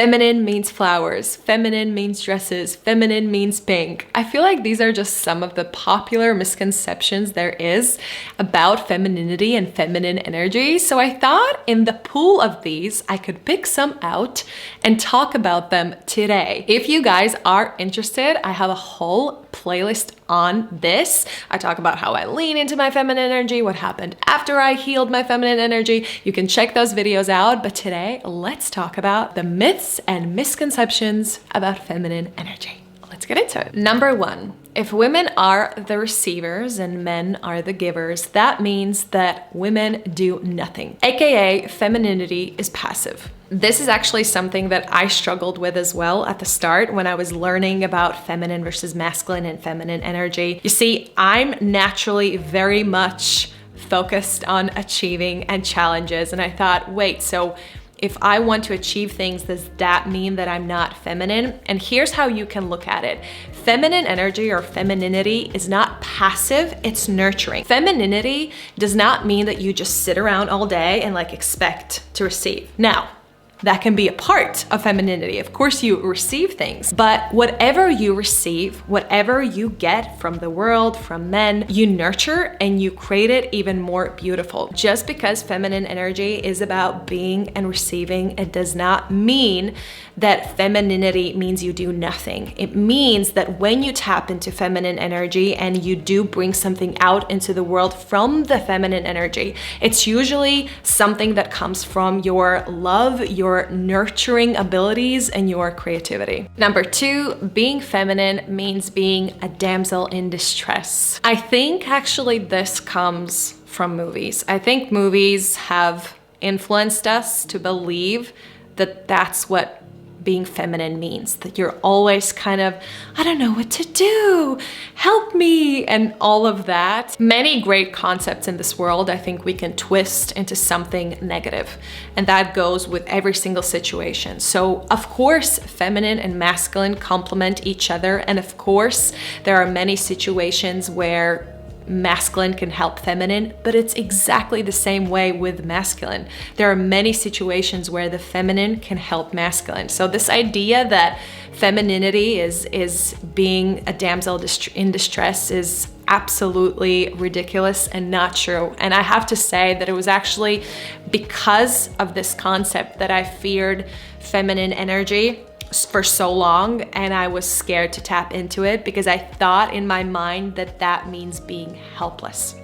Feminine means flowers, feminine means dresses, feminine means pink. I feel like these are just some of the popular misconceptions there is about femininity and feminine energy. So I thought in the pool of these, I could pick some out and talk about them today. If you guys are interested, I have a whole playlist on this. I talk about how I lean into my feminine energy, what happened after I healed my feminine energy. You can check those videos out, but today let's talk about the myths and misconceptions about feminine energy. Let's get into it. Number one, if women are the receivers and men are the givers, that means that women do nothing, aka femininity is passive. This is actually something that I struggled with as well at the start when I was learning about feminine versus masculine and feminine energy. You see, I'm naturally very much focused on achieving and challenges, and I thought, wait, so if I want to achieve things, does that mean that I'm not feminine? And here's how you can look at it. Feminine energy or femininity is not passive, it's nurturing. Femininity does not mean that you just sit around all day and like expect to receive. Now, that can be a part of femininity. Of course, you receive things, but whatever you receive, whatever you get from the world, from men, you nurture and you create it even more beautiful. Just because feminine energy is about being and receiving, it does not mean that femininity means you do nothing. It means that when you tap into feminine energy and you do bring something out into the world from the feminine energy, it's usually something that comes from your love, your nurturing abilities, and your creativity. Number two, being feminine means being a damsel in distress. I think actually this comes from movies. I think movies have influenced us to believe that that's what being feminine means, that you're always kind of, I don't know what to do, help me, and all of that. Many great concepts in this world, I think we can twist into something negative, and that goes with every single situation. So of course, feminine and masculine complement each other, and of course, there are many situations where masculine can help feminine, but it's exactly the same way with masculine. There are many situations where the feminine can help masculine. So this idea that femininity is being a damsel in distress is absolutely ridiculous and not true. And I have to say that it was actually because of this concept that I feared feminine energy for so long, and I was scared to tap into it because I thought in my mind that that means being helpless.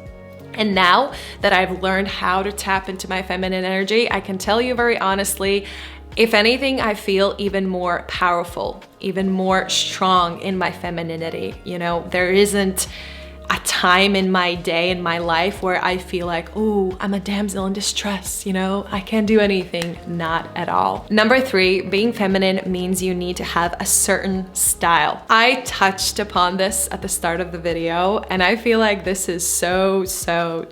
And now that I've learned how to tap into my feminine energy, I can tell you very honestly, if anything, I feel even more powerful, even more strong in my femininity. You know, there isn't a time in my day, in my life, where I feel like, oh, I'm a damsel in distress, you know, I can't do anything. Not at all. Number three, being feminine means you need to have a certain style. I touched upon this at the start of the video, and I feel like this is so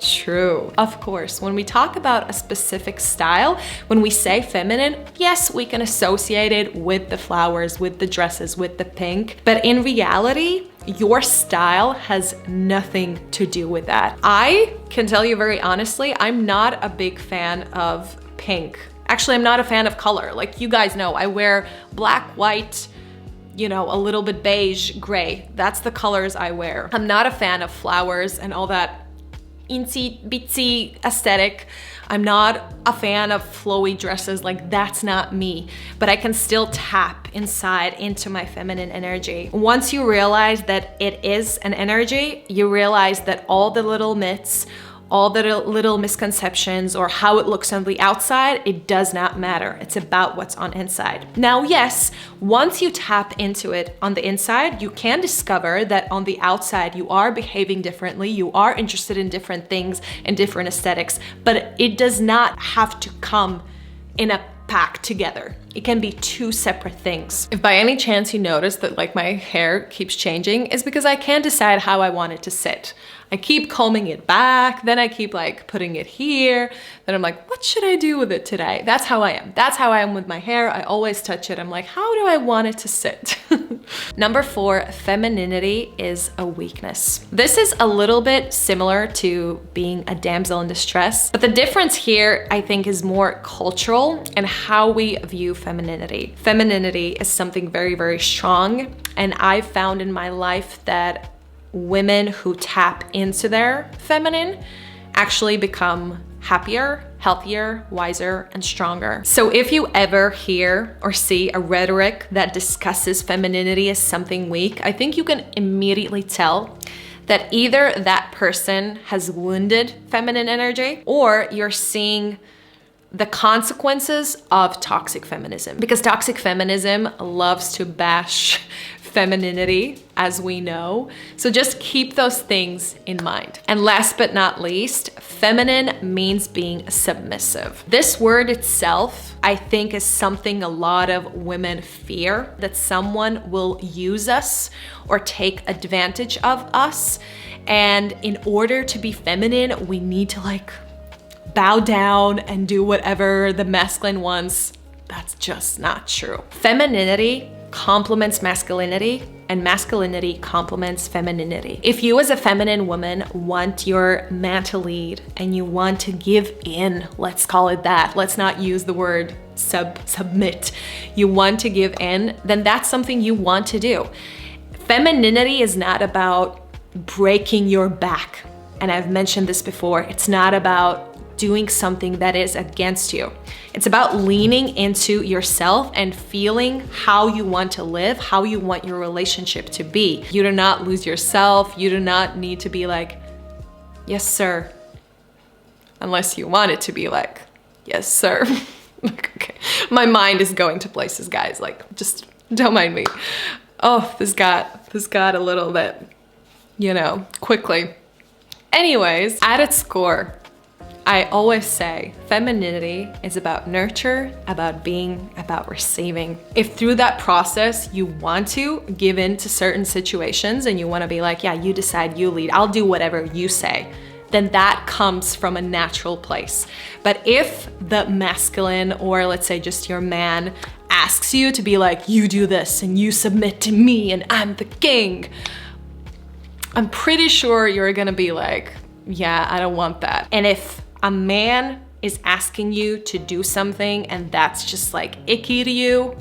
true. Of course, when we talk about a specific style, when we say feminine, yes, we can associate it with the flowers, with the dresses, with the pink, but in reality, your style has nothing to do with that. I can tell you very honestly, I'm not a big fan of pink. Actually, I'm not a fan of color. Like you guys know, I wear black, white, you know, a little bit beige, gray. That's the colors I wear. I'm not a fan of flowers and all that insy bitsy aesthetic. I'm not a fan of flowy dresses, like that's not me, but I can still tap inside into my feminine energy. Once you realize that it is an energy, you realize that all the little myths, all the little misconceptions or how it looks on the outside, it does not matter. It's about what's on inside. Now, yes, once you tap into it on the inside, you can discover that on the outside, you are behaving differently, you are interested in different things and different aesthetics, but it does not have to come in a pack together. It can be two separate things. If by any chance you notice that like my hair keeps changing, it's because I can't decide how I want it to sit. I keep combing it back, then I keep like putting it here, then I'm like, what should I do with it today? That's how I am. That's how I am with my hair. I always touch it. I'm like, how do I want it to sit? Number 4, femininity is a weakness. This is a little bit similar to being a damsel in distress, but the difference here, I think, is more cultural and how we view femininity. Femininity is something very, very strong, and I've found in my life that women who tap into their feminine actually become happier, healthier, wiser, and stronger. So if you ever hear or see a rhetoric that discusses femininity as something weak, I think you can immediately tell that either that person has wounded feminine energy or you're seeing the consequences of toxic feminism. Because toxic feminism loves to bash femininity, as we know. So just keep those things in mind. And last but not least, feminine means being submissive. This word itself, I think, is something a lot of women fear, that someone will use us or take advantage of us. And in order to be feminine, we need to like bow down and do whatever the masculine wants. That's just not true. Femininity complements masculinity, and masculinity complements femininity. If you as a feminine woman want your man to lead and you want to give in, let's call it that, let's not use the word submit, you want to give in, then that's something you want to do. Femininity is not about breaking your back. And I've mentioned this before, it's not about doing something that is against you. It's about leaning into yourself and feeling how you want to live, how you want your relationship to be. You do not lose yourself. You do not need to be like, yes, sir. Unless you want it to be like, yes, sir. Okay. My mind is going to places, guys. Like, just don't mind me. Oh, this got a little bit, quickly. Anyways, at its core, I always say femininity is about nurture, about being, about receiving. If through that process you want to give in to certain situations and you want to be like, yeah, you decide, you lead, I'll do whatever you say, then that comes from a natural place. But if the masculine, or let's say just your man, asks you to be like, you do this and you submit to me and I'm the king, I'm pretty sure you're gonna be like, yeah, I don't want that. And if a man is asking you to do something and that's just like icky to you,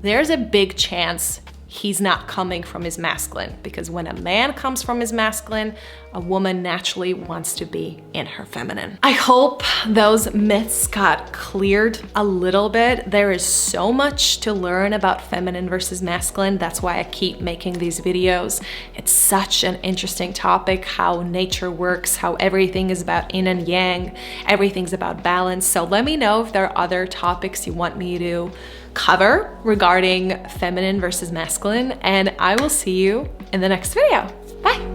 there's a big chance he's not coming from his masculine, because when a man comes from his masculine, a woman naturally wants to be in her feminine. I hope those myths got cleared a little bit. There is so much to learn about feminine versus masculine. That's why I keep making these videos. It's such an interesting topic, how nature works, how everything is about yin and yang, everything's about balance. So let me know if there are other topics you want me to cover regarding feminine versus masculine, and I will see you in the next video. Bye.